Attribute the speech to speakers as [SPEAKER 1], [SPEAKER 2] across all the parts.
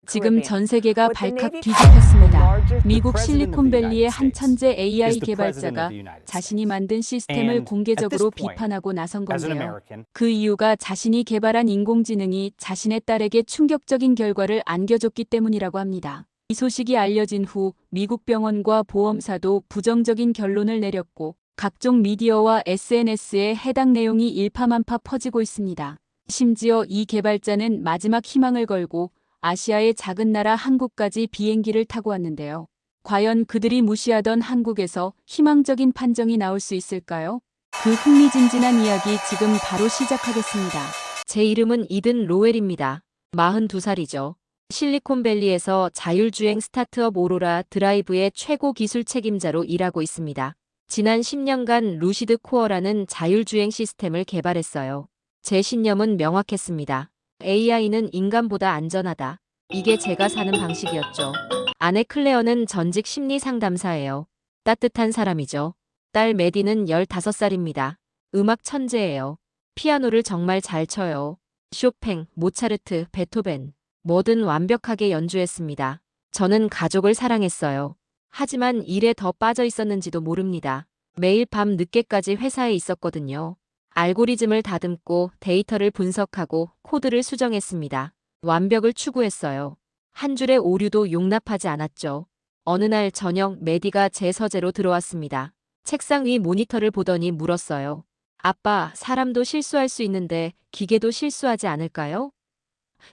[SPEAKER 1] 지금 전 세계가 발칵 뒤집혔습니다. 미국 실리콘밸리의 한 천재 AI 개발자가 자신이 만든 시스템을 공개적으로 비판하고 나선 건데요. 그 이유가 자신이 개발한 인공지능이 자신의 딸에게 충격적인 결과를 안겨줬기 때문이라고 합니다. 이 소식이 알려진 후 미국 병원과 보험사도 부정적인 결론을 내렸고 각종 미디어와 SNS에 해당 내용이 일파만파 퍼지고 있습니다. 심지어 이 개발자는 마지막 희망을 걸고 아시아의 작은 나라 한국까지 비행기를 타고 왔는데요. 과연 그들이 무시하던 한국에서 희망적인 판정이 나올 수 있을까요? 그 흥미진진한 이야기 지금 바로 시작하겠습니다.
[SPEAKER 2] 제 이름은 이든 로웰입니다. 42살이죠. 실리콘밸리에서 자율주행 스타트업 오로라 드라이브의 최고 기술 책임자로 일하고 있습니다. 지난 10년간 루시드 코어라는 자율주행 시스템을 개발했어요. 제 신념은 명확했습니다. AI는 인간보다 안전하다. 이게 제가 사는 방식이었죠. 아내 클레어는 전직 심리 상담사예요. 따뜻한 사람이죠. 딸 메디는 15살입니다. 음악 천재예요. 피아노를 정말 잘 쳐요. 쇼팽, 모차르트, 베토벤, 뭐든 완벽하게 연주했습니다. 저는 가족을 사랑했어요. 하지만 일에 더 빠져 있었는지도 모릅니다. 매일 밤 늦게까지 회사에 있었거든요. 알고리즘을 다듬고 데이터를 분석하고 코드를 수정했습니다. 완벽을 추구했어요. 한 줄의 오류도 용납하지 않았죠. 어느 날 저녁 메디가 제 서재로 들어왔습니다. 책상 위 모니터를 보더니 물었어요. 아빠, 사람도 실수할 수 있는데 기계도 실수하지 않을까요?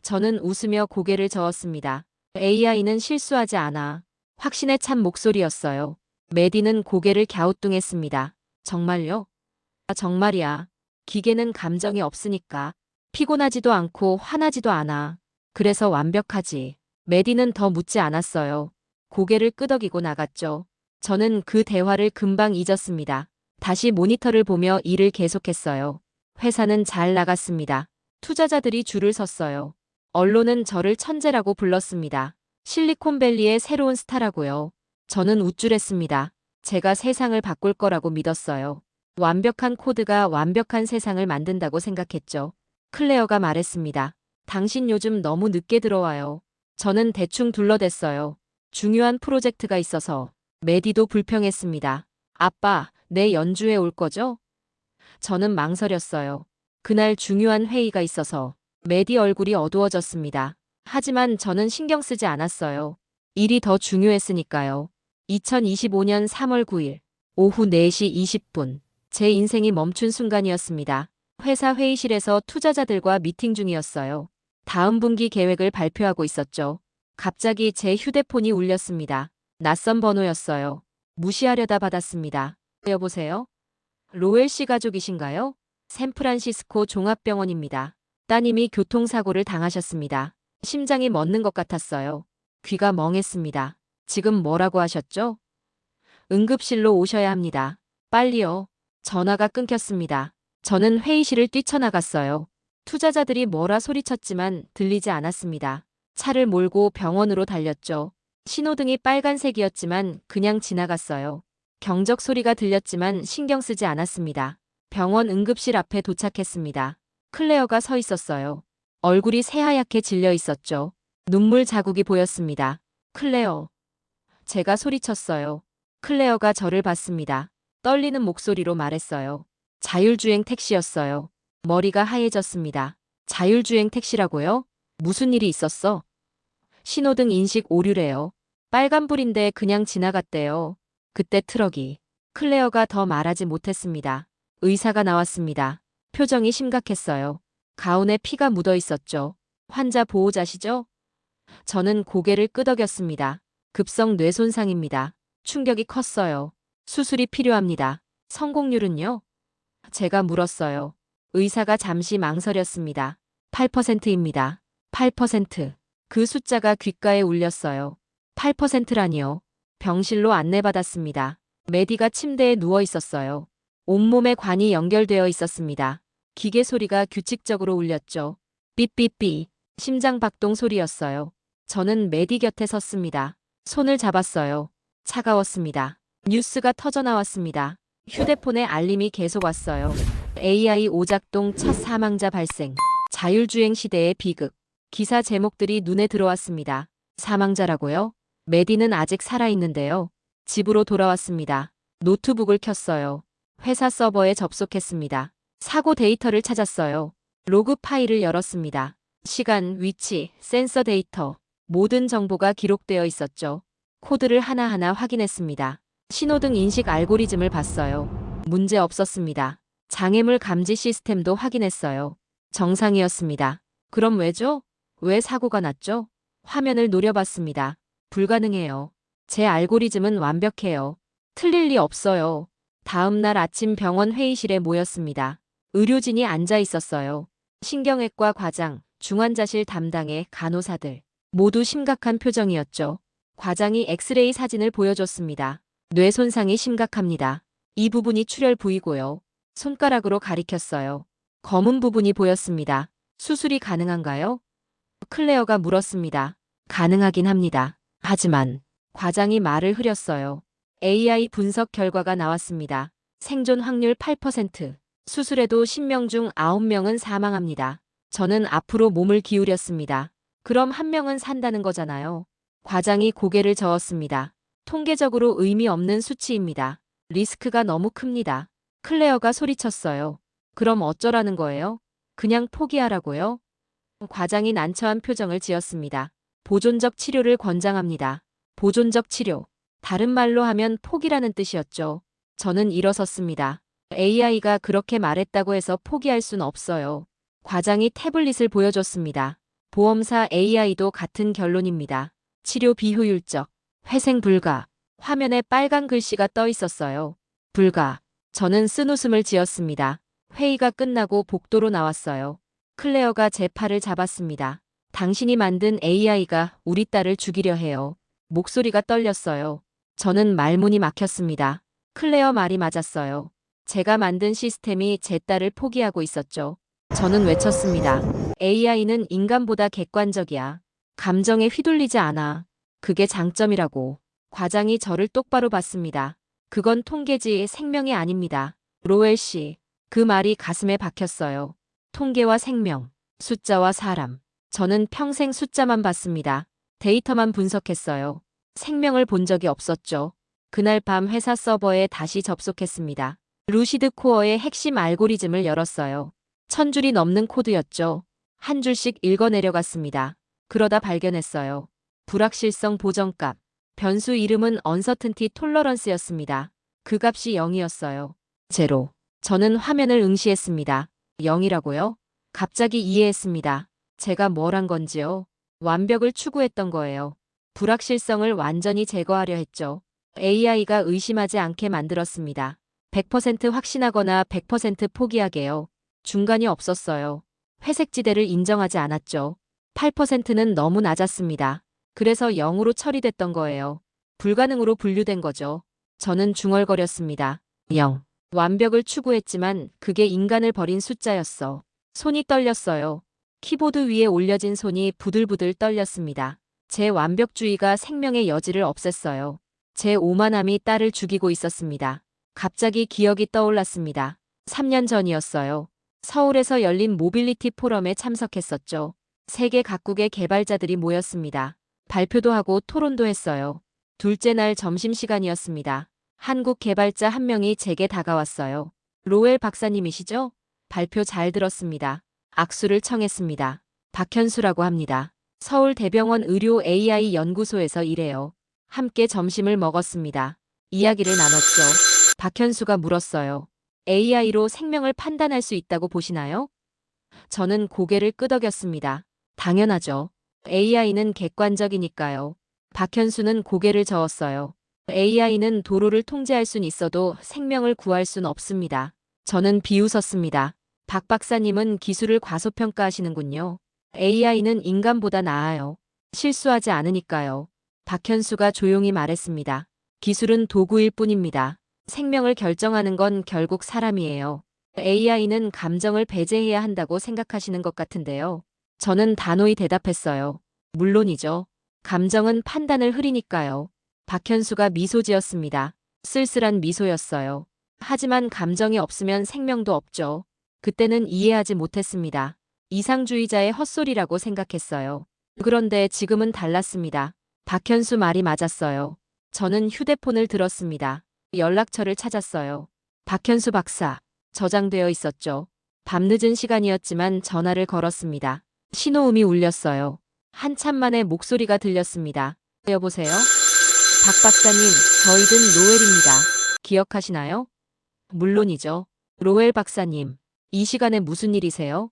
[SPEAKER 2] 저는 웃으며 고개를 저었습니다. AI는 실수하지 않아. 확신에 찬 목소리였어요. 메디는 고개를 갸우뚱했습니다. 정말요? 정말이야. 기계는 감정이 없으니까. 피곤하지도 않고 화나지도 않아. 그래서 완벽하지. 메디는 더 묻지 않았어요. 고개를 끄덕이고 나갔죠. 저는 그 대화를 금방 잊었습니다. 다시 모니터를 보며 일을 계속했어요. 회사는 잘 나갔습니다. 투자자들이 줄을 섰어요. 언론은 저를 천재라고 불렀습니다. 실리콘밸리의 새로운 스타라고요. 저는 우쭐했습니다. 제가 세상을 바꿀 거라고 믿었어요. 완벽한 코드가 완벽한 세상을 만든다고 생각했죠. 클레어가 말했습니다. 당신 요즘 너무 늦게 들어와요. 저는 대충 둘러댔어요. 중요한 프로젝트가 있어서. 메디도 불평했습니다. 아빠, 내 연주회 올 거죠? 저는 망설였어요. 그날 중요한 회의가 있어서. 메디 얼굴이 어두워졌습니다. 하지만 저는 신경 쓰지 않았어요. 일이 더 중요했으니까요. 2025년 3월 9일 오후 4시 20분. 제 인생이 멈춘 순간이었습니다. 회사 회의실에서 투자자들과 미팅 중이었어요. 다음 분기 계획을 발표하고 있었죠. 갑자기 제 휴대폰이 울렸습니다. 낯선 번호였어요. 무시하려다 받았습니다. 여보세요? 로웰 씨 가족이신가요? 샌프란시스코 종합병원입니다. 따님이 교통사고를 당하셨습니다. 심장이 멎는 것 같았어요. 귀가 멍했습니다. 지금 뭐라고 하셨죠? 응급실로 오셔야 합니다. 빨리요. 전화가 끊겼습니다. 저는 회의실을 뛰쳐나갔어요. 투자자들이 뭐라 소리쳤지만 들리지 않았습니다. 차를 몰고 병원으로 달렸죠. 신호등이 빨간색이었지만 그냥 지나갔어요. 경적 소리가 들렸지만 신경 쓰지 않았습니다. 병원 응급실 앞에 도착했습니다. 클레어가 서 있었어요. 얼굴이 새하얗게 질려 있었죠. 눈물 자국이 보였습니다. 클레어. 제가 소리쳤어요. 클레어가 저를 봤습니다. 떨리는 목소리로 말했어요. 자율주행 택시였어요. 머리가 하얘졌습니다. 자율주행 택시라고요? 무슨 일이 있었어? 신호등 인식 오류래요. 빨간불인데 그냥 지나갔대요. 그때 트럭이. 클레어가 더 말하지 못했습니다. 의사가 나왔습니다. 표정이 심각했어요. 가운에 피가 묻어 있었죠. 환자 보호자시죠? 저는 고개를 끄덕였습니다. 급성 뇌손상입니다. 충격이 컸어요. 수술이 필요합니다. 성공률은요? 제가 물었어요. 의사가 잠시 망설였습니다. 8%입니다. 8%. 그 숫자가 귓가에 울렸어요. 8%라니요. 병실로 안내받았습니다. 메디가 침대에 누워 있었어요. 온몸에 관이 연결되어 있었습니다. 기계 소리가 규칙적으로 울렸죠. 삐삐삐. 심장 박동 소리였어요. 저는 메디 곁에 섰습니다. 손을 잡았어요. 차가웠습니다. 뉴스가 터져나왔습니다. 휴대폰에 알림이 계속 왔어요. AI 오작동 첫 사망자 발생. 자율주행 시대의 비극. 기사 제목들이 눈에 들어왔습니다. 사망자라고요? 메디는 아직 살아있는데요. 집으로 돌아왔습니다. 노트북을 켰어요. 회사 서버에 접속했습니다. 사고 데이터를 찾았어요. 로그 파일을 열었습니다. 시간, 위치, 센서 데이터, 모든 정보가 기록되어 있었죠. 코드를 하나하나 확인했습니다. 신호등 인식 알고리즘을 봤어요. 문제 없었습니다. 장애물 감지 시스템도 확인했어요. 정상이었습니다. 그럼 왜죠? 왜 사고가 났죠? 화면을 노려봤습니다. 불가능해요. 제 알고리즘은 완벽해요. 틀릴 리 없어요. 다음 날 아침 병원 회의실에 모였습니다. 의료진이 앉아 있었어요. 신경외과 과장, 중환자실 담당의 간호사들. 모두 심각한 표정이었죠. 과장이 엑스레이 사진을 보여줬습니다. 뇌 손상이 심각합니다. 이 부분이 출혈 부위고요. 손가락으로 가리켰어요. 검은 부분이 보였습니다. 수술이 가능한가요? 클레어가 물었습니다. 가능하긴 합니다. 하지만 과장이 말을 흐렸어요. AI 분석 결과가 나왔습니다. 생존 확률 8%. 수술에도 10명 중 9명은 사망합니다. 저는 앞으로 몸을 기울였습니다. 그럼 1명은 산다는 거잖아요. 과장이 고개를 저었습니다. 통계적으로 의미 없는 수치입니다. 리스크가 너무 큽니다. 클레어가 소리쳤어요. 그럼 어쩌라는 거예요? 그냥 포기하라고요? 과장이 난처한 표정을 지었습니다. 보존적 치료를 권장합니다. 보존적 치료. 다른 말로 하면 포기라는 뜻이었죠. 저는 일어섰습니다. AI가 그렇게 말했다고 해서 포기할 순 없어요. 과장이 태블릿을 보여줬습니다. 보험사 AI도 같은 결론입니다. 치료 비효율적, 회생 불가. 화면에 빨간 글씨가 떠 있었어요. 불가. 저는 쓴웃음을 지었습니다. 회의가 끝나고 복도로 나왔어요. 클레어가 제 팔을 잡았습니다. 당신이 만든 AI가 우리 딸을 죽이려 해요. 목소리가 떨렸어요. 저는 말문이 막혔습니다. 클레어 말이 맞았어요. 제가 만든 시스템이 제 딸을 포기하고 있었죠. 저는 외쳤습니다. AI는 인간보다 객관적이야. 감정에 휘둘리지 않아. 그게 장점이라고. 과장이 저를 똑바로 봤습니다. 그건 통계지 생명이 아닙니다. 로엘 씨. 그 말이 가슴에 박혔어요. 통계와 생명, 숫자와 사람. 저는 평생 숫자만 봤습니다. 데이터만 분석했어요. 생명을 본 적이 없었죠. 그날 밤 회사 서버에 다시 접속했습니다. 루시드 코어의 핵심 알고리즘을 열었어요. 1000줄이 넘는 코드였죠. 한 줄씩 읽어 내려갔습니다. 그러다 발견했어요. 불확실성 보정값. 변수 이름은 언서튼티 톨러런스였습니다. 그 값이 0이었어요. 제로. 저는 화면을 응시했습니다. 0이라고요? 갑자기 이해했습니다. 제가 뭘 한 건지요? 완벽을 추구했던 거예요. 불확실성을 완전히 제거하려 했죠. AI가 의심하지 않게 만들었습니다. 100% 확신하거나 100% 포기하게요. 중간이 없었어요. 회색지대를 인정하지 않았죠. 8%는 너무 낮았습니다. 그래서 0으로 처리됐던 거예요. 불가능으로 분류된 거죠. 저는 중얼거렸습니다. 0. 완벽을 추구했지만 그게 인간을 버린 숫자였어. 손이 떨렸어요. 키보드 위에 올려진 손이 부들부들 떨렸습니다. 제 완벽주의가 생명의 여지를 없앴어요. 제 오만함이 딸을 죽이고 있었습니다. 갑자기 기억이 떠올랐습니다. 3년 전이었어요. 서울에서 열린 모빌리티 포럼에 참석했었죠. 세계 각국의 개발자들이 모였습니다. 발표도 하고 토론도 했어요. 둘째 날 점심시간이었습니다. 한국 개발자 한 명이 제게 다가왔어요. 로엘 박사님이시죠? 발표 잘 들었습니다. 악수를 청했습니다. 박현수라고 합니다. 서울대병원 의료 AI 연구소에서 일해요. 함께 점심을 먹었습니다. 이야기를 나눴죠. 박현수가 물었어요. AI로 생명을 판단할 수 있다고 보시나요? 저는 고개를 끄덕였습니다. 당연하죠. AI는 객관적이니까요. 박현수는 고개를 저었어요. AI는 도로를 통제할 순 있어도 생명을 구할 순 없습니다. 저는 비웃었습니다. 박 박사님은 기술을 과소평가하시는군요. AI는 인간보다 나아요. 실수하지 않으니까요. 박현수가 조용히 말했습니다. 기술은 도구일 뿐입니다. 생명을 결정하는 건 결국 사람이에요. AI는 감정을 배제해야 한다고 생각하시는 것 같은데요. 저는 단호히 대답했어요. 물론이죠. 감정은 판단을 흐리니까요. 박현수가 미소 지었습니다. 쓸쓸한 미소였어요. 하지만 감정이 없으면 생명도 없죠. 그때는 이해하지 못했습니다. 이상주의자의 헛소리라고 생각했어요. 그런데 지금은 달랐습니다. 박현수 말이 맞았어요. 저는 휴대폰을 들었습니다. 연락처를 찾았어요. 박현수 박사. 저장되어 있었죠. 밤늦은 시간이었지만 전화를 걸었습니다. 신호음이 울렸어요. 한참 만에 목소리가 들렸습니다. 여보세요? 박 박사님, 저희든 로엘입니다. 기억하시나요? 물론이죠. 로엘 박사님, 이 시간에 무슨 일이세요?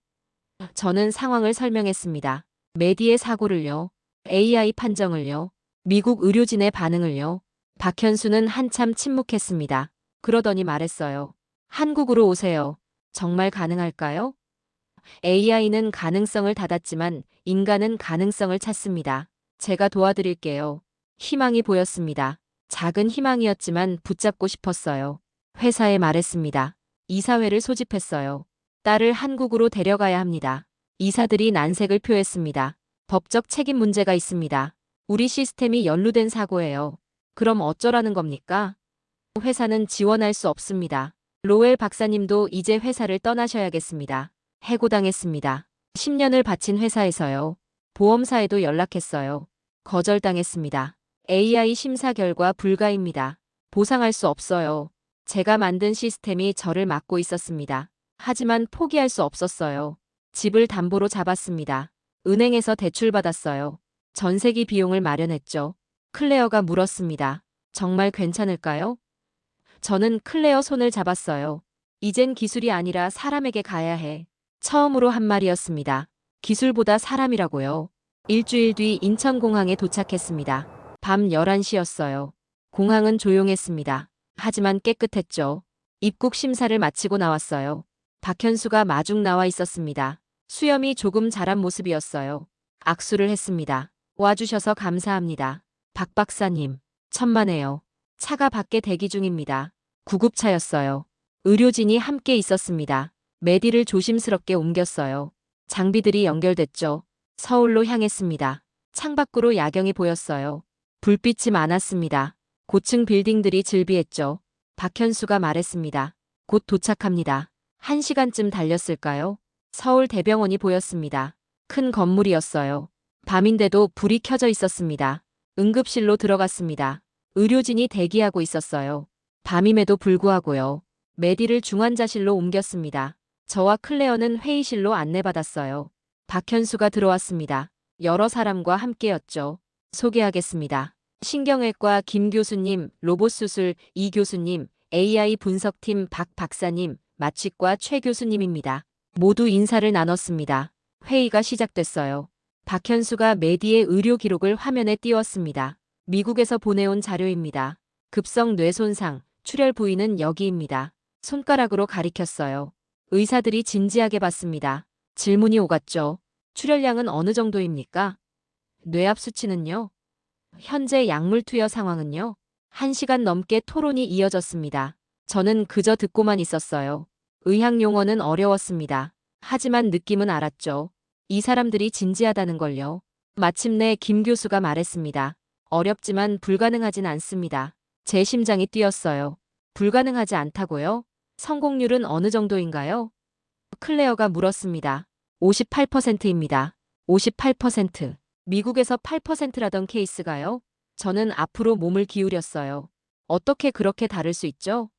[SPEAKER 2] 저는 상황을 설명했습니다. 메디의 사고를요. AI 판정을요. 미국 의료진의 반응을요. 박현수는 한참 침묵했습니다. 그러더니 말했어요. 한국으로 오세요. 정말 가능할까요? AI는 가능성을 닫았지만 인간은 가능성을 찾습니다. 제가 도와드릴게요. 희망이 보였습니다. 작은 희망이었지만 붙잡고 싶었어요. 회사에 말했습니다. 이사회를 소집했어요. 딸을 한국으로 데려가야 합니다. 이사들이 난색을 표했습니다. 법적 책임 문제가 있습니다. 우리 시스템이 연루된 사고예요. 그럼 어쩌라는 겁니까? 회사는 지원할 수 없습니다. 로엘 박사님도 이제 회사를 떠나셔야겠습니다. 해고당했습니다. 10년을 바친 회사에서요. 보험사에도 연락했어요. 거절당했습니다. AI 심사 결과 불가입니다. 보상할 수 없어요. 제가 만든 시스템이 저를 막고 있었습니다. 하지만 포기할 수 없었어요. 집을 담보로 잡았습니다. 은행에서 대출받았어요. 전세기 비용을 마련했죠. 클레어가 물었습니다. 정말 괜찮을까요? 저는 클레어 손을 잡았어요. 이젠 기술이 아니라 사람에게 가야 해. 처음으로 한 말이었습니다. 기술보다 사람이라고요. 일주일 뒤 인천공항에 도착했습니다. 밤 11시였어요. 공항은 조용했습니다. 하지만 깨끗했죠. 입국 심사를 마치고 나왔어요. 박현수가 마중 나와 있었습니다. 수염이 조금 자란 모습이었어요. 악수를 했습니다. 와주셔서 감사합니다. 박 박사님, 천만에요. 차가 밖에 대기 중입니다. 구급차였어요. 의료진이 함께 있었습니다. 메디를 조심스럽게 옮겼어요. 장비들이 연결됐죠. 서울로 향했습니다. 창밖으로 야경이 보였어요. 불빛이 많았습니다. 고층 빌딩들이 즐비했죠. 박현수가 말했습니다. 곧 도착합니다. 1시간쯤 달렸을까요? 서울 대병원이 보였습니다. 큰 건물이었어요. 밤인데도 불이 켜져 있었습니다. 응급실로 들어갔습니다. 의료진이 대기하고 있었어요. 밤임에도 불구하고요. 메디를 중환자실로 옮겼습니다. 저와 클레어는 회의실로 안내받았어요. 박현수가 들어왔습니다. 여러 사람과 함께였죠. 소개하겠습니다. 신경외과 김 교수님, 로봇 수술 이 교수님, AI 분석팀 박 박사님, 마취과 최 교수님입니다. 모두 인사를 나눴습니다. 회의가 시작됐어요. 박현수가 메디의 의료 기록을 화면에 띄웠습니다. 미국에서 보내온 자료입니다. 급성 뇌손상, 출혈 부위는 여기입니다. 손가락으로 가리켰어요. 의사들이 진지하게 봤습니다. 질문이 오갔죠. 출혈량은 어느 정도입니까? 뇌압 수치는요? 현재 약물 투여 상황은요? 1시간 넘게 토론이 이어졌습니다. 저는 그저 듣고만 있었어요. 의학 용어는 어려웠습니다. 하지만 느낌은 알았죠. 이 사람들이 진지하다는 걸요. 마침내 김 교수가 말했습니다. 어렵지만 불가능하진 않습니다. 제 심장이 뛰었어요. 불가능하지 않다고요? 성공률은 어느 정도인가요? 클레어가 물었습니다. 58%입니다. 58%. 미국에서 8%라던 케이스가요? 저는 앞으로 몸을 기울였어요. 어떻게 그렇게 다를 수 있죠?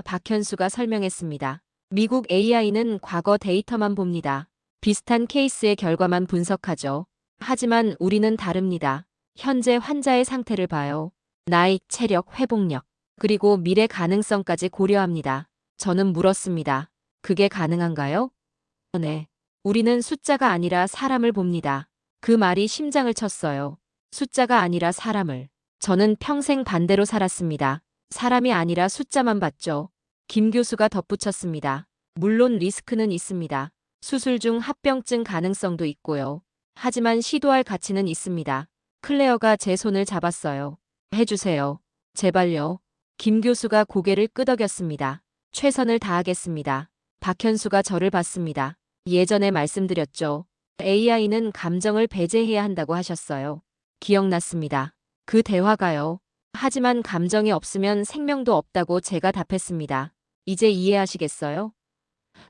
[SPEAKER 2] 박현수가 설명했습니다. 미국 AI는 과거 데이터만 봅니다. 비슷한 케이스의 결과만 분석하죠. 하지만 우리는 다릅니다. 현재 환자의 상태를 봐요. 나이, 체력, 회복력, 그리고 미래 가능성까지 고려합니다. 저는 물었습니다. 그게 가능한가요? 네. 우리는 숫자가 아니라 사람을 봅니다. 그 말이 심장을 쳤어요. 숫자가 아니라 사람을. 저는 평생 반대로 살았습니다. 사람이 아니라 숫자만 봤죠. 김 교수가 덧붙였습니다. 물론 리스크는 있습니다. 수술 중 합병증 가능성도 있고요. 하지만 시도할 가치는 있습니다. 클레어가 제 손을 잡았어요. 해주세요. 제발요. 김 교수가 고개를 끄덕였습니다. 최선을 다하겠습니다. 박현수가 저를 봤습니다. 예전에 말씀드렸죠. AI는 감정을 배제해야 한다고 하셨어요. 기억났습니다. 그 대화가요. 하지만 감정이 없으면 생명도 없다고 제가 답했습니다. 이제 이해하시겠어요?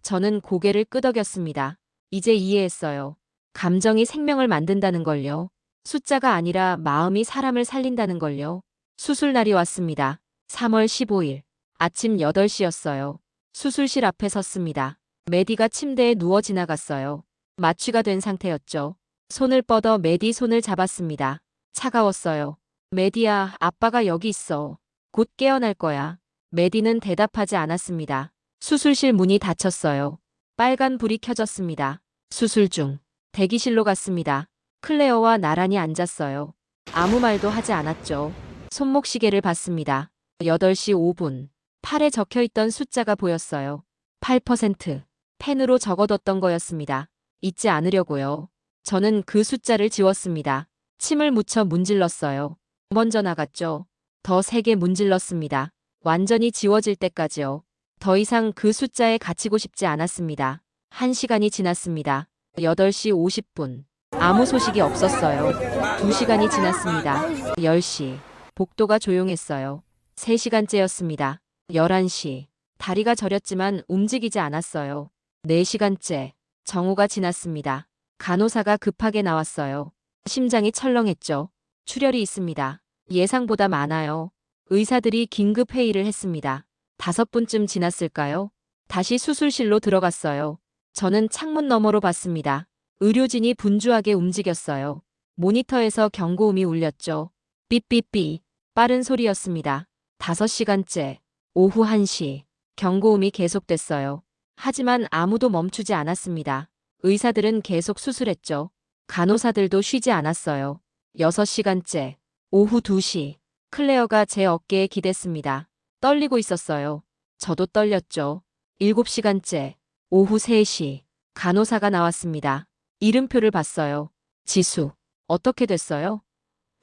[SPEAKER 2] 저는 고개를 끄덕였습니다. 이제 이해했어요. 감정이 생명을 만든다는 걸요. 숫자가 아니라 마음이 사람을 살린다는 걸요. 수술날이 왔습니다. 3월 15일. 아침 8시였어요. 수술실 앞에 섰습니다. 메디가 침대에 누워 지나갔어요. 마취가 된 상태였죠. 손을 뻗어 메디 손을 잡았습니다. 차가웠어요. 메디야, 아빠가 여기 있어. 곧 깨어날 거야. 메디는 대답하지 않았습니다. 수술실 문이 닫혔어요. 빨간 불이 켜졌습니다. 수술 중. 대기실로 갔습니다. 클레어와 나란히 앉았어요. 아무 말도 하지 않았죠. 손목시계를 봤습니다. 8시 5분. 팔에 적혀있던 숫자가 보였어요. 8%. 펜으로 적어뒀던 거였습니다. 잊지 않으려고요. 저는 그 숫자를 지웠습니다. 침을 묻혀 문질렀어요. 먼저 나갔죠. 더 세게 문질렀습니다. 완전히 지워질 때까지요. 더 이상 그 숫자에 갇히고 싶지 않았습니다. 1시간이 지났습니다. 8시 50분. 아무 소식이 없었어요. 2시간이 지났습니다. 10시. 복도가 조용했어요. 3시간째였습니다. 11시. 다리가 저렸지만 움직이지 않았어요. 4시간째. 정오가 지났습니다. 간호사가 급하게 나왔어요. 심장이 철렁했죠. 출혈이 있습니다. 예상보다 많아요. 의사들이 긴급 회의를 했습니다. 5분쯤 지났을까요? 다시 수술실로 들어갔어요. 저는 창문 너머로 봤습니다. 의료진이 분주하게 움직였어요. 모니터에서 경고음이 울렸죠. 삐삐삐. 빠른 소리였습니다. 5시간째. 오후 1시. 경고음이 계속됐어요. 하지만 아무도 멈추지 않았습니다. 의사들은 계속 수술했죠. 간호사들도 쉬지 않았어요. 6시간째. 오후 2시. 클레어가 제 어깨에 기댔습니다. 떨리고 있었어요. 저도 떨렸죠. 7시간째. 오후 3시. 간호사가 나왔습니다. 이름표를 봤어요. 지수. 어떻게 됐어요?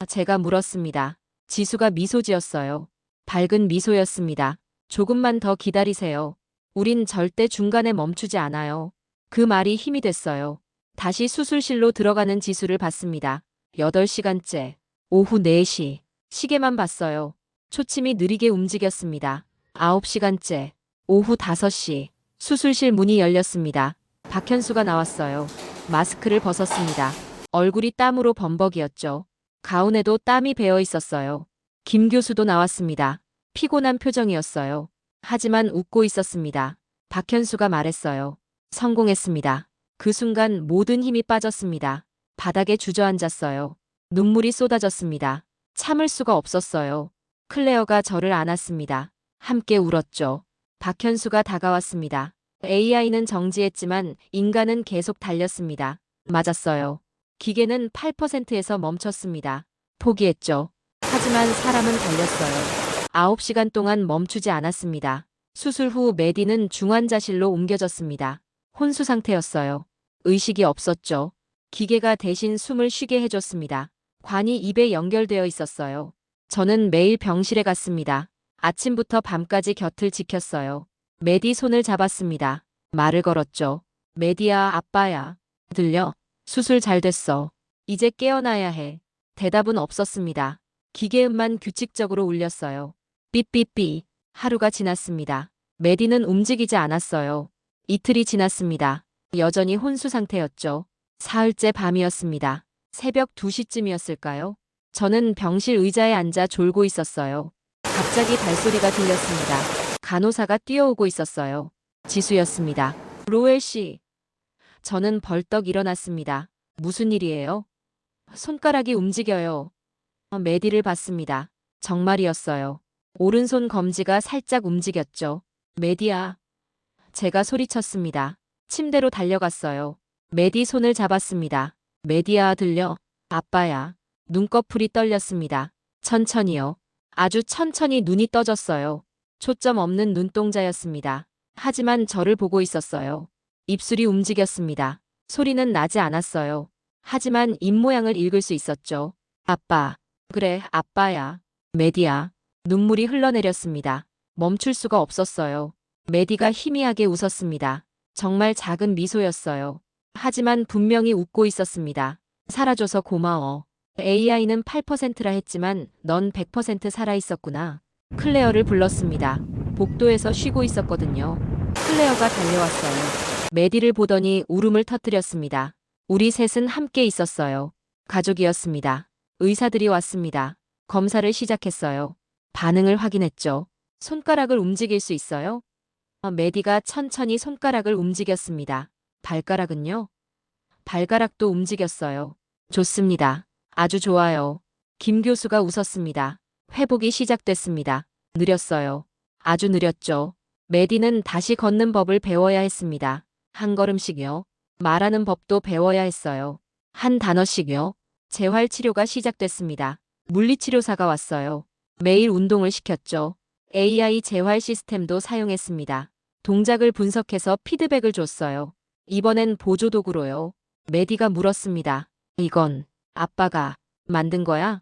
[SPEAKER 2] 제가 물었습니다. 지수가 미소 지었어요. 밝은 미소였습니다. 조금만 더 기다리세요. 우린 절대 중간에 멈추지 않아요. 그 말이 힘이 됐어요. 다시 수술실로 들어가는 지수를 봤습니다. 8시간째. 오후 4시. 시계만 봤어요. 초침이 느리게 움직였습니다. 9시간째. 오후 5시. 수술실 문이 열렸습니다. 박현수가 나왔어요. 마스크를 벗었습니다. 얼굴이 땀으로 범벅이었죠. 가운에도 땀이 배어 있었어요. 김 교수도 나왔습니다. 피곤한 표정이었어요. 하지만 웃고 있었습니다. 박현수가 말했어요. 성공했습니다. 그 순간 모든 힘이 빠졌습니다. 바닥에 주저앉았어요. 눈물이 쏟아졌습니다. 참을 수가 없었어요. 클레어가 저를 안았습니다. 함께 울었죠. 박현수가 다가왔습니다. AI는 정지했지만 인간은 계속 달렸습니다. 맞았어요. 기계는 8%에서 멈췄습니다. 포기했죠. 하지만 사람은 달렸어요. 9시간 동안 멈추지 않았습니다. 수술 후 메디는 중환자실로 옮겨졌습니다. 혼수 상태였어요. 의식이 없었죠. 기계가 대신 숨을 쉬게 해줬습니다. 관이 입에 연결되어 있었어요. 저는 매일 병실에 갔습니다. 아침부터 밤까지 곁을 지켰어요. 메디 손을 잡았습니다. 말을 걸었죠. 메디야, 아빠야. 들려? 수술 잘 됐어. 이제 깨어나야 해. 대답은 없었습니다. 기계음만 규칙적으로 울렸어요. 삐삐삐. 하루가 지났습니다. 메디는 움직이지 않았어요. 이틀이 지났습니다. 여전히 혼수 상태였죠. 사흘째 밤이었습니다. 새벽 2시쯤이었을까요? 저는 병실 의자에 앉아 졸고 있었어요. 갑자기 발소리가 들렸습니다. 간호사가 뛰어오고 있었어요. 지수였습니다. 로엘 씨. 저는 벌떡 일어났습니다. 무슨 일이에요? 손가락이 움직여요. 메디를 봤습니다. 정말이었어요. 오른손 검지가 살짝 움직였죠. 메디야. 제가 소리쳤습니다. 침대로 달려갔어요. 메디 손을 잡았습니다. 메디야, 들려? 아빠야. 눈꺼풀이 떨렸습니다. 천천히요. 아주 천천히 눈이 떠졌어요. 초점 없는 눈동자였습니다. 하지만 저를 보고 있었어요. 입술이 움직였습니다. 소리는 나지 않았어요. 하지만 입모양을 읽을 수 있었죠. 아빠. 그래, 아빠야. 메디야. 눈물이 흘러내렸습니다. 멈출 수가 없었어요. 메디가 희미하게 웃었습니다. 정말 작은 미소였어요. 하지만 분명히 웃고 있었습니다. 살아줘서 고마워. AI는 8%라 했지만 넌 100% 살아있었구나. 클레어를 불렀습니다. 복도에서 쉬고 있었거든요. 클레어가 달려왔어요. 메디를 보더니 울음을 터뜨렸습니다. 우리 셋은 함께 있었어요. 가족이었습니다. 의사들이 왔습니다. 검사를 시작했어요. 반응을 확인했죠. 손가락을 움직일 수 있어요? 메디가 천천히 손가락을 움직였습니다. 발가락은요? 발가락도 움직였어요. 좋습니다. 아주 좋아요. 김 교수가 웃었습니다. 회복이 시작됐습니다. 느렸어요. 아주 느렸죠. 메디는 다시 걷는 법을 배워야 했습니다. 한 걸음씩요. 말하는 법도 배워야 했어요. 한 단어씩요. 재활 치료가 시작됐습니다. 물리치료사가 왔어요. 매일 운동을 시켰죠. AI 재활 시스템도 사용했습니다. 동작을 분석해서 피드백을 줬어요. 이번엔 보조도구로요. 메디가 물었습니다. 이건 아빠가 만든 거야?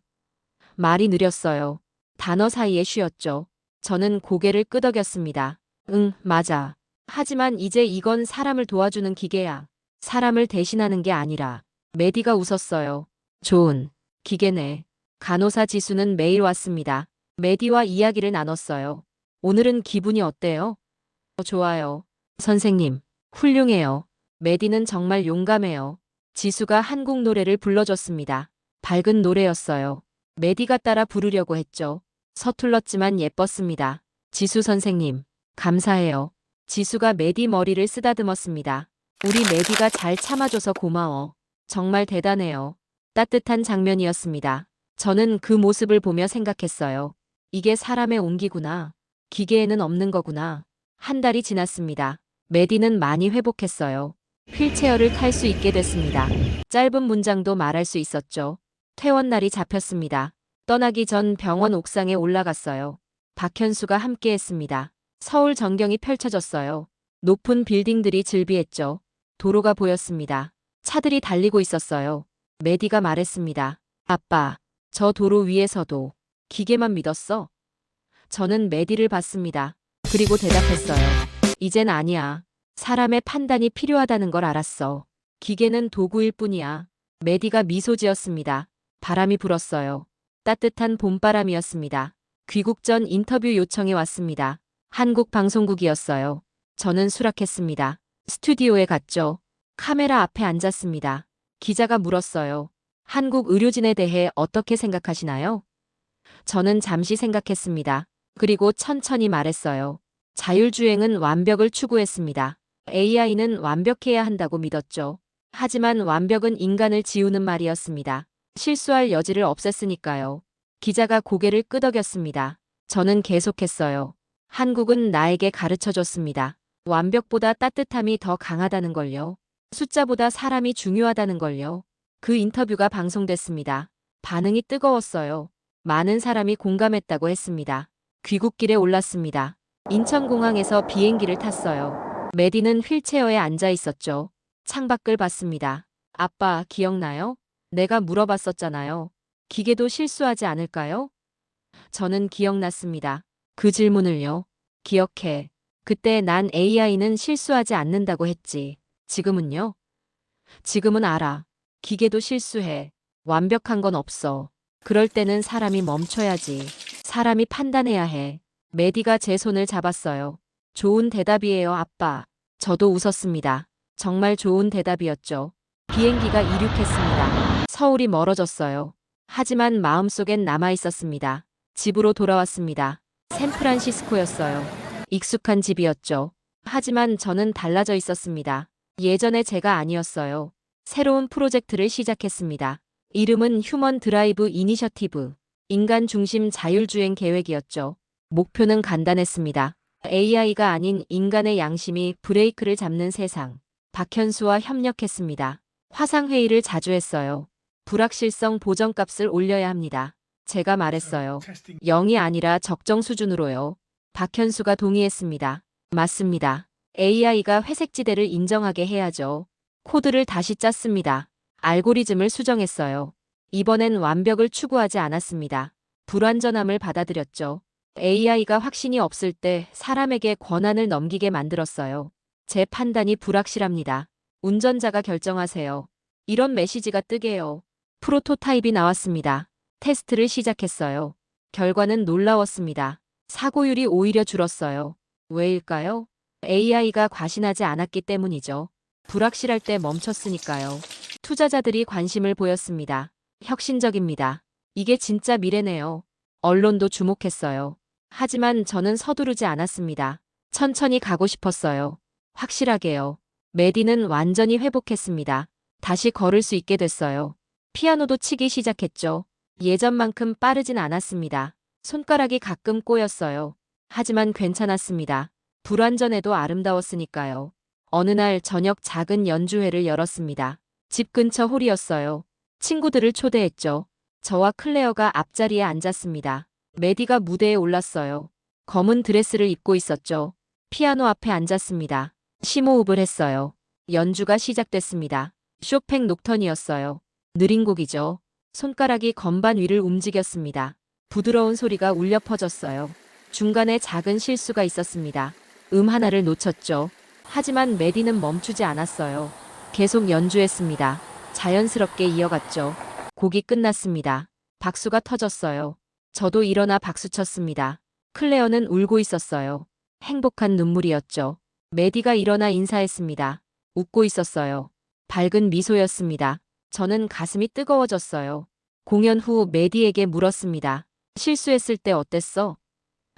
[SPEAKER 2] 말이 느렸어요. 단어 사이에 쉬었죠. 저는 고개를 끄덕였습니다. 응, 맞아. 하지만 이제 이건 사람을 도와주는 기계야. 사람을 대신하는 게 아니라. 메디가 웃었어요. 좋은 기계네. 간호사 지수는 매일 왔습니다. 메디와 이야기를 나눴어요. 오늘은 기분이 어때요? 좋아요. 선생님, 훌륭해요. 메디는 정말 용감해요. 지수가 한국 노래를 불러줬습니다. 밝은 노래였어요. 메디가 따라 부르려고 했죠. 서툴렀지만 예뻤습니다. 지수 선생님, 감사해요. 지수가 메디 머리를 쓰다듬었습니다. 우리 메디가 잘 참아줘서 고마워. 정말 대단해요. 따뜻한 장면이었습니다. 저는 그 모습을 보며 생각했어요. 이게 사람의 온기구나. 기계에는 없는 거구나. 한 달이 지났습니다. 메디는 많이 회복했어요. 휠체어를 탈 수 있게 됐습니다. 짧은 문장도 말할 수 있었죠. 퇴원날이 잡혔습니다. 떠나기 전 병원 옥상에 올라갔어요. 박현수가 함께했습니다. 서울 전경이 펼쳐졌어요. 높은 빌딩들이 즐비했죠. 도로가 보였습니다. 차들이 달리고 있었어요. 메디가 말했습니다. 아빠, 저 도로 위에서도 기계만 믿었어? 저는 메디를 봤습니다. 그리고 대답했어요. 이젠 아니야. 사람의 판단이 필요하다는 걸 알았어. 기계는 도구일 뿐이야. 메디가 미소 지었습니다. 바람이 불었어요. 따뜻한 봄바람이었습니다. 귀국 전 인터뷰 요청이 왔습니다. 한국 방송국이었어요. 저는 수락했습니다. 스튜디오에 갔죠. 카메라 앞에 앉았습니다. 기자가 물었어요. 한국 의료진에 대해 어떻게 생각하시나요? 저는 잠시 생각했습니다. 그리고 천천히 말했어요. 자율주행은 완벽을 추구했습니다. AI는 완벽해야 한다고 믿었죠. 하지만 완벽은 인간을 지우는 말이었습니다. 실수할 여지를 없앴으니까요. 기자가 고개를 끄덕였습니다. 저는 계속했어요. 한국은 나에게 가르쳐줬습니다. 완벽보다 따뜻함이 더 강하다는 걸요. 숫자보다 사람이 중요하다는 걸요. 그 인터뷰가 방송됐습니다. 반응이 뜨거웠어요. 많은 사람이 공감했다고 했습니다. 귀국길에 올랐습니다. 인천공항에서 비행기를 탔어요. 메디는 휠체어에 앉아 있었죠. 창밖을 봤습니다. 아빠, 기억나요? 내가 물어봤었잖아요. 기계도 실수하지 않을까요? 저는 기억났습니다. 그 질문을요. 기억해. 그때 난 AI는 실수하지 않는다고 했지. 지금은요? 지금은 알아. 기계도 실수해. 완벽한 건 없어. 그럴 때는 사람이 멈춰야지. 사람이 판단해야 해. 메디가 제 손을 잡았어요. 좋은 대답이에요, 아빠. 저도 웃었습니다. 정말 좋은 대답이었죠. 비행기가 이륙했습니다. 서울이 멀어졌어요. 하지만 마음속엔 남아 있었습니다. 집으로 돌아왔습니다. 샌프란시스코였어요. 익숙한 집이었죠. 하지만 저는 달라져 있었습니다. 예전의 제가 아니었어요. 새로운 프로젝트를 시작했습니다. 이름은 휴먼 드라이브 이니셔티브, 인간 중심 자율주행 계획이었죠. 목표는 간단했습니다. AI가 아닌 인간의 양심이 브레이크를 잡는 세상. 박현수와 협력했습니다. 화상회의를 자주 했어요. 불확실성 보정값을 올려야 합니다. 제가 말했어요. 0이 아니라 적정 수준으로요. 박현수가 동의했습니다. 맞습니다. AI가 회색지대를 인정하게 해야죠. 코드를 다시 짰습니다. 알고리즘을 수정했어요. 이번엔 완벽을 추구하지 않았습니다. 불완전함을 받아들였죠. AI가 확신이 없을 때 사람에게 권한을 넘기게 만들었어요. 제 판단이 불확실합니다. 운전자가 결정하세요. 이런 메시지가 뜨게요. 프로토타입이 나왔습니다. 테스트를 시작했어요. 결과는 놀라웠습니다. 사고율이 오히려 줄었어요. 왜일까요? AI가 과신하지 않았기 때문이죠. 불확실할 때 멈췄으니까요. 투자자들이 관심을 보였습니다. 혁신적입니다. 이게 진짜 미래네요. 언론도 주목했어요. 하지만 저는 서두르지 않았습니다. 천천히 가고 싶었어요. 확실하게요. 메디는 완전히 회복했습니다. 다시 걸을 수 있게 됐어요. 피아노도 치기 시작했죠. 예전만큼 빠르진 않았습니다. 손가락이 가끔 꼬였어요. 하지만 괜찮았습니다. 불완전해도 아름다웠으니까요. 어느 날 저녁 작은 연주회를 열었습니다. 집 근처 홀이었어요. 친구들을 초대했죠. 저와 클레어가 앞자리에 앉았습니다. 메디가 무대에 올랐어요. 검은 드레스를 입고 있었죠. 피아노 앞에 앉았습니다. 심호흡을 했어요. 연주가 시작됐습니다. 쇼팽 녹턴이었어요. 느린 곡이죠. 손가락이 건반 위를 움직였습니다. 부드러운 소리가 울려 퍼졌어요. 중간에 작은 실수가 있었습니다. 하나를 놓쳤죠. 하지만 메디는 멈추지 않았어요. 계속 연주했습니다. 자연스럽게 이어갔죠. 곡이 끝났습니다. 박수가 터졌어요. 저도 일어나 박수쳤습니다. 클레어는 울고 있었어요. 행복한 눈물이었죠. 메디가 일어나 인사했습니다. 웃고 있었어요. 밝은 미소였습니다. 저는 가슴이 뜨거워졌어요. 공연 후 메디에게 물었습니다. 실수했을 때 어땠어?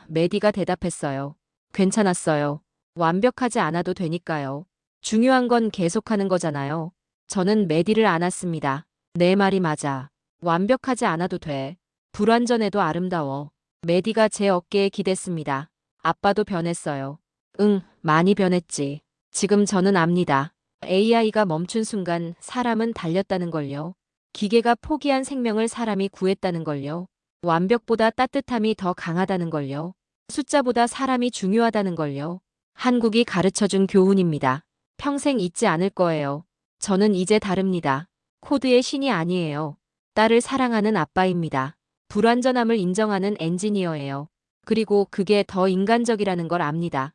[SPEAKER 2] 메디가 대답했어요. 괜찮았어요. 완벽하지 않아도 되니까요. 중요한 건 계속하는 거잖아요. 저는 메디를 안았습니다. 내 말이 맞아. 완벽하지 않아도 돼. 불완전해도 아름다워. 메디가 제 어깨에 기댔습니다. 아빠도 변했어요. 응, 많이 변했지. 지금 저는 압니다. AI가 멈춘 순간 사람은 달렸다는 걸요. 기계가 포기한 생명을 사람이 구했다는 걸요. 완벽보다 따뜻함이 더 강하다는 걸요. 숫자보다 사람이 중요하다는 걸요. 한국이 가르쳐준 교훈입니다. 평생 잊지 않을 거예요. 저는 이제 다릅니다. 코드의 신이 아니에요. 딸을 사랑하는 아빠입니다. 불완전함을 인정하는 엔지니어예요. 그리고 그게 더 인간적이라는 걸 압니다.